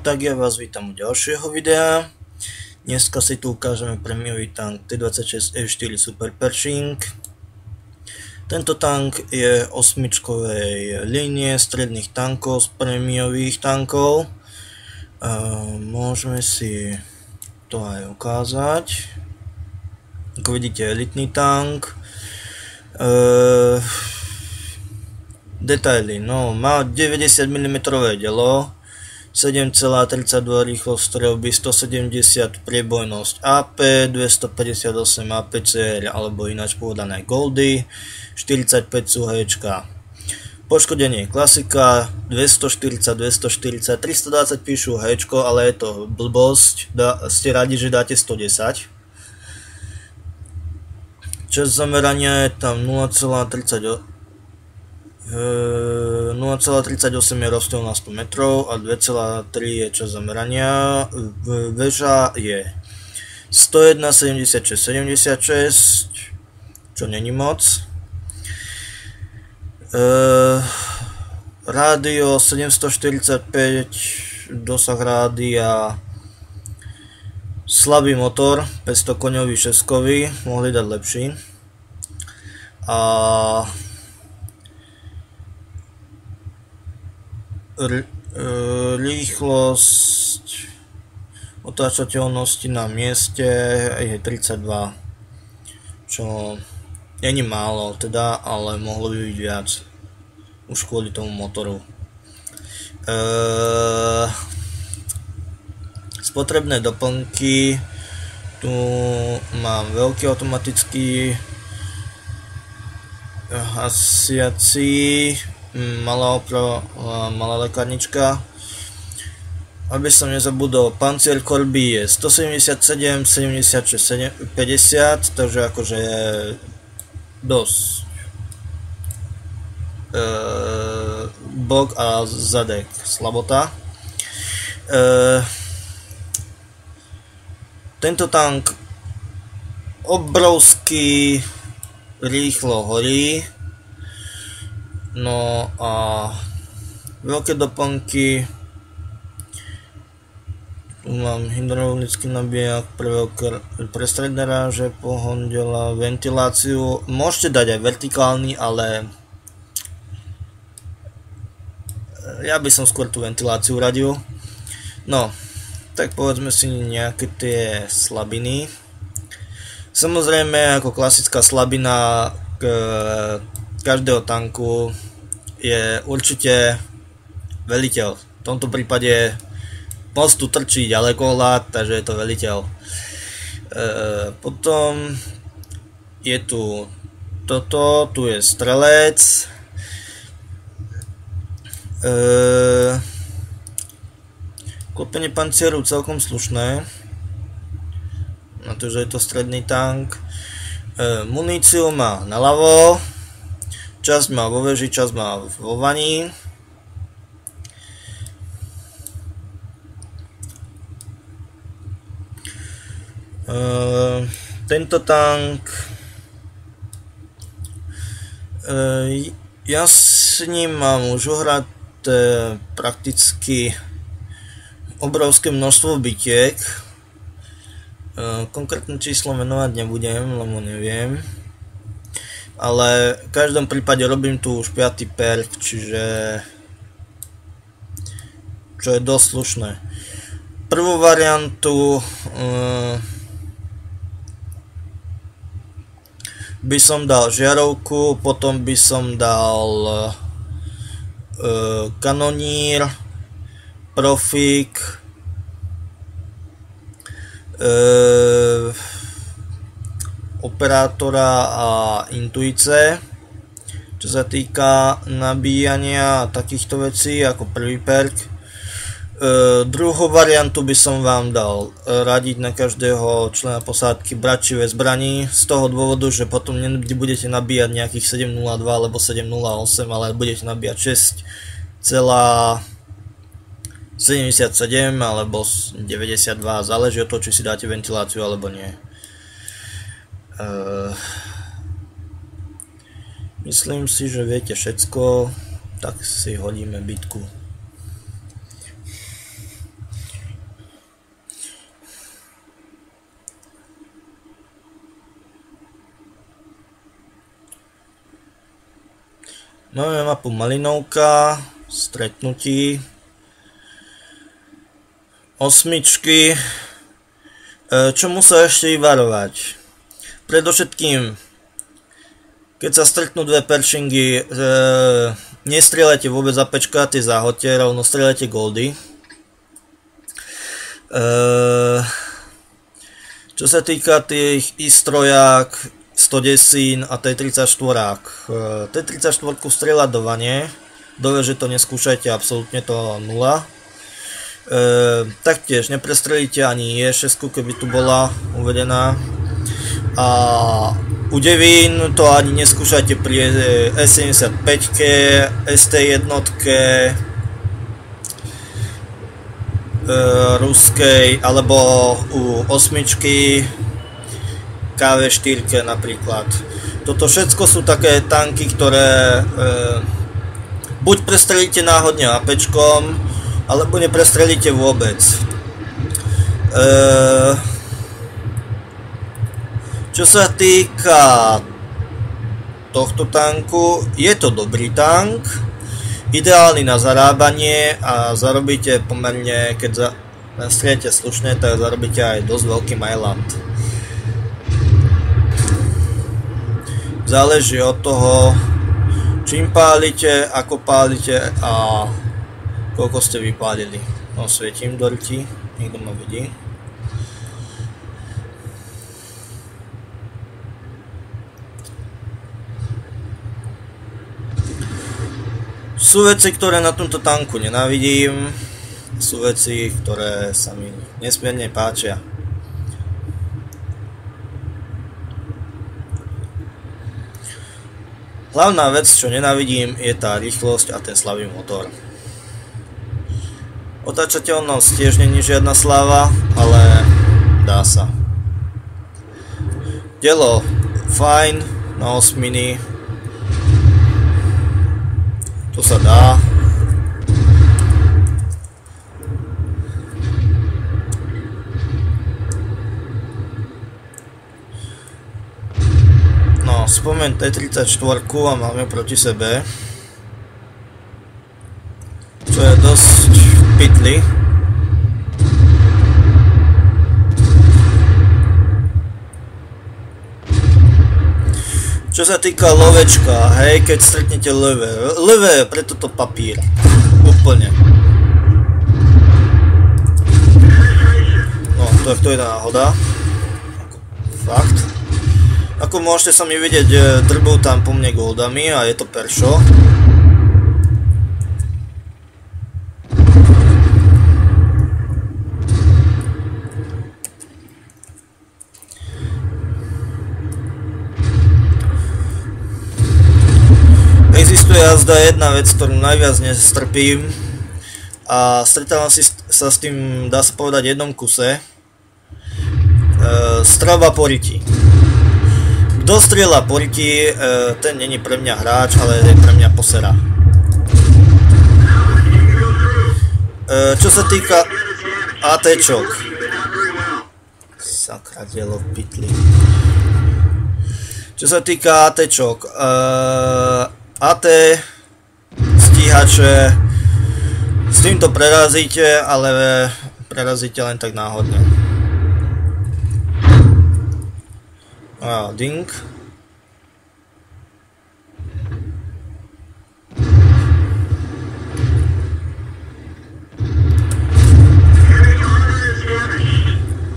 Tak ja vás vítam u ďalšieho videa. Dneska si tu ukážeme prémiový tank T26 E4 Super Pershing. Tento tank je osmičkovej línie stredných tankov z prémiových tankov. Môžeme si to aj ukázať. Ako vidíte, elitný tank. Detaily, no, má 90 mm dielo, 7,32 rýchlosť strelby, 170 priebojnosť AP, 258 APCR alebo ináč povedané Goldy, 45 HČ. Poškodenie klasika, 240, 240, 320 píšu HČ, ale je to blbosť, ste radi, že dáte 110. Čas zamerania je tam 0,38 je rozdiel na 100 metrov a 2,3 je čas zamerania. Väža je 101, 76, 76, čo není moc. Rádio 745, dosah rádia, slabý motor, 500 koňový šeskový, mohli dať lepší. A rýchlosť otáčateľnosti na mieste je 32, čo není málo teda, ale mohlo by byť viac už kvôli tomu motoru. Spotrebné doplnky, tu mám veľký automatický hasiaci, malá lekárnička. Aby som nezabudol, pancier korby je 177, 76, 50, takže akože je dosť bok a zadek slabota. Tento tank obrovský rýchlo horí. No a veľké doplnky, tu mám hydraulický nabíjak pre stredné ráže, pohondela, ventiláciu, môžete dať aj vertikálny, ale ja by som skôr tú ventiláciu radil. No, tak povedzme si nejaké tie slabiny. Samozrejme, ako klasická slabina každého tanku je určite veliteľ. V tomto prípade moc tu trčí ďalekohľad, takže je to veliteľ. Potom je tu toto, tu je strelec. Klopenie pancieru celkom slušné, na to, že je to stredný tank. Muníciu má naľavo, časť má vo veži, časť má vo vani. Tento tank, ja s ním mám už uhraté prakticky obrovské množstvo bitiek. Konkrétne číslo menovať nebudem, lebo neviem. Ale v každom prípade robím tu už 5. perk, čiže čo je dosť slušné. Prvú variantu by som dal žiarovku, potom by som dal kanonír, profík, operátora a intuice, čo sa týka nabíjania a takýchto vecí ako prvý perk. Druhú variantu by som vám dal radiť na každého člena posádky bračivé zbraní, z toho dôvodu, že potom nebudete nabíjať nejakých 7.02 alebo 7.08, ale budete nabíjať 6,77 alebo 92, záleží od toho, či si dáte ventiláciu alebo nie. Myslím si, že viete všetko, tak si hodíme bitku. Máme mapu Malinovka, stretnutí, osmičky. Čo musia ešte vyvarovať? Predovšetkým, keď sa stretnú dve Pershingy, nestrieľajte vôbec APčka, tie zahoďte, rovno strieľajte goldy. Čo sa týka tých I-stroják, 110 a T-34. T-34 strieľať do vane, doveže to neskúšajte, absolútne to nula. Taktiež neprestrelíte ani E6, keby tu bola uvedená. A u devín to ani neskúšajte pri S75, ST1, ruskej, alebo u osmičky, KV4 napríklad. Toto všetko sú také tanky, ktoré buď prestrelíte náhodne APčkom, alebo neprestrelíte vôbec. Čo sa týka tohto tanku, je to dobrý tank, ideálny na zarábanie a zarobíte pomerne, keď nastriete slušne, tak zarobíte aj dosť veľký Mailand. Záleží od toho, čím pálite, ako pálite a koľko ste vypálili. No, svietím do rti, niekto ma vidí. Sú veci, ktoré na tomto tanku nenávidím, sú veci, ktoré sa mi nesmierne páčia. Hlavná vec, čo nenávidím, je tá rýchlosť a ten slabý motor. Otáčateľnosť tiež není žiadna sláva, ale dá sa. Dielo fajn na osminy. To sa dá. No, spomeň T-34 a máme proti sebe. Čo je dosť v pytli. Čo sa týka lovečka, hej, keď stretnete lve. Lve je preto to papír. Úplne. No, to je náhoda. Fakt. Ako môžete sami vidieť, drbou tam po mne goldami a je to peršo. Existuje jazda jedna vec, ktorú najviac nestrpím a stretávam sa s tým, dá sa povedať, v jednom kuse. Strelba po riti. Kto strieľa po riti, ten není pre mňa hráč, ale je pre mňa posera. Čo sa týka ATčok. Sakra, dielo v pytli. Čo sa týka ATčok. AT, stíhače, s týmto prerazíte, ale prerazíte len tak náhodne. A ding.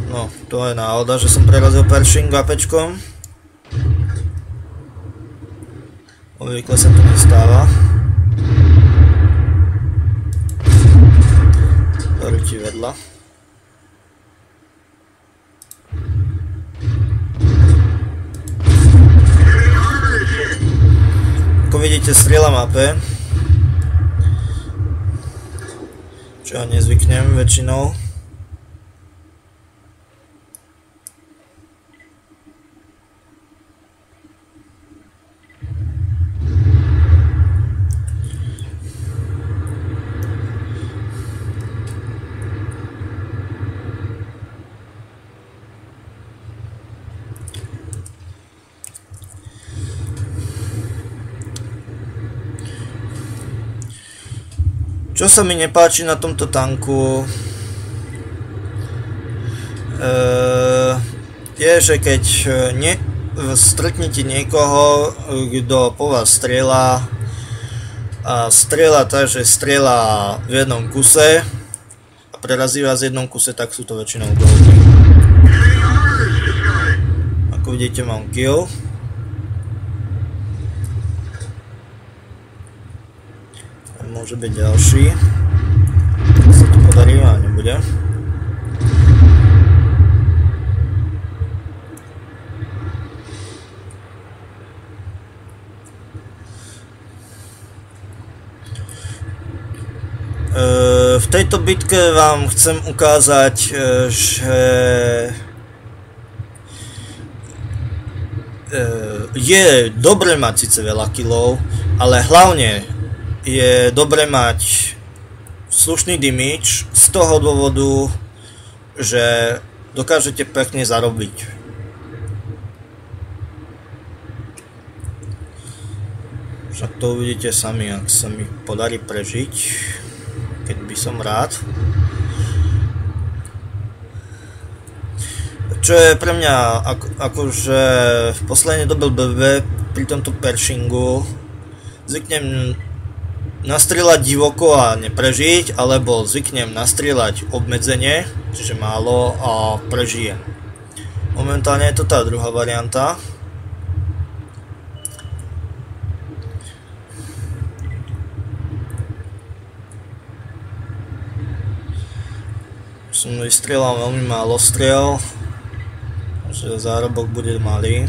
No, to je náhoda, že som prerazil Pershing APčkom. Obvykle sa to nestáva. Doriti vedľa. Ako vidíte, strieľam AP. Čo ja nezvyknem väčšinou. Čo sa mi nepáči na tomto tanku, je, že keď stretnete niekoho, kto po vás strieľa a strieľa tak, že strieľa v jednom kuse a prerazí vás v jednom kuse, tak sú to väčšinou goldy. Ako vidíte, mám kill. Môže byť ďalší. Sa to podarí, a nebude. V tejto bitke vám chcem ukázať, že je dobre mať síce veľa killov, ale hlavne je dobre mať slušný damage z toho dôvodu, že dokážete pekne zarobiť. Však to uvidíte sami, ak sa mi podarí prežiť, keď by som rád. Čo je pre mňa akože v poslednej dobe blbé pri tomto pershingu, zvyknem nastrieľať divoko a neprežiť, alebo zvyknem nastrieľať obmedzenie, čiže málo, a prežijem. Momentálne je to tá druhá varianta. Som vystrieľal veľmi málo striel, že zárobok bude malý.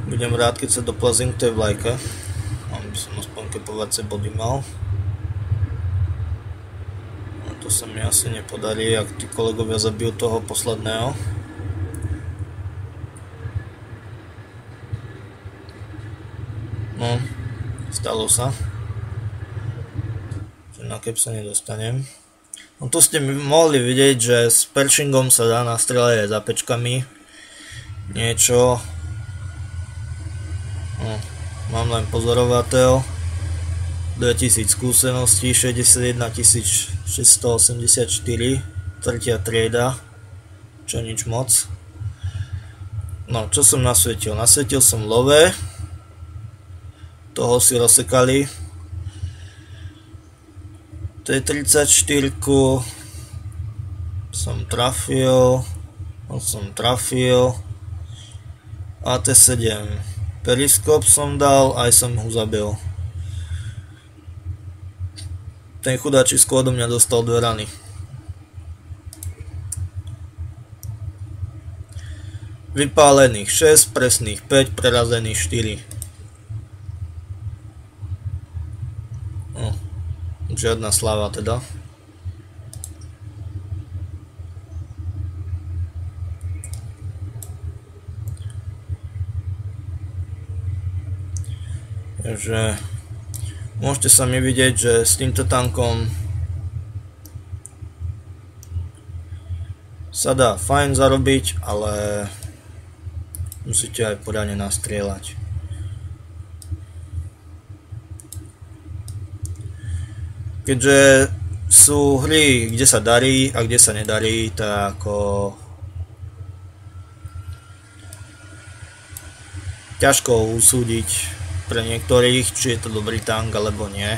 Budem rád, keď sa doplazím k tej vlajke. By som aspoň kepovacie body mal. No, to sa mi asi nepodarí, ak tí kolegovia zabijú toho posledného. No, stalo sa. Že na kep sa nedostanem. No tu ste mohli vidieť, že s pershingom sa dá nastrieľať aj za pečkami. Niečo. No, mám len pozorovateľ, 2000 skúseností, 61 684, tretia trieda, čo nič moc. No, čo som nasvietil? Nasvietil som love, toho si rozsekali, T34 som trafil, AT7 periskop som dal, aj som ho zabil. Ten chudáčisko odo mňa dostal 2 rany. Vypálených 6, presných 5, prerazených 4. No, žiadna sláva teda. Takže môžete sami vidieť, že s týmto tankom sa dá fajn zarobiť, ale musíte aj poriadne nastrieľať. Keďže sú hry, kde sa darí a kde sa nedarí, tak ťažko usúdiť pre niektorých, či je to dobrý tank alebo nie.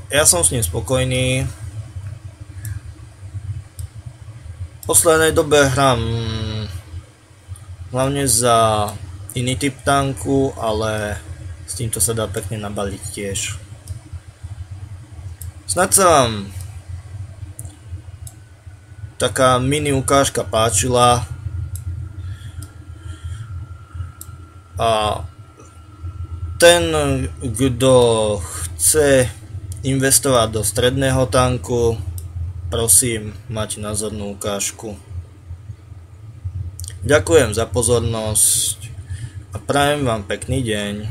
Ja som s ním spokojný. V poslednej dobe hrám hlavne za iný typ tanku, ale s týmto sa dá pekne nabaliť tiež. Snad sa vám taká mini ukážka páčila a ten, kto chce investovať do stredného tanku, prosím, mať názornú ukážku. Ďakujem za pozornosť a prajem vám pekný deň.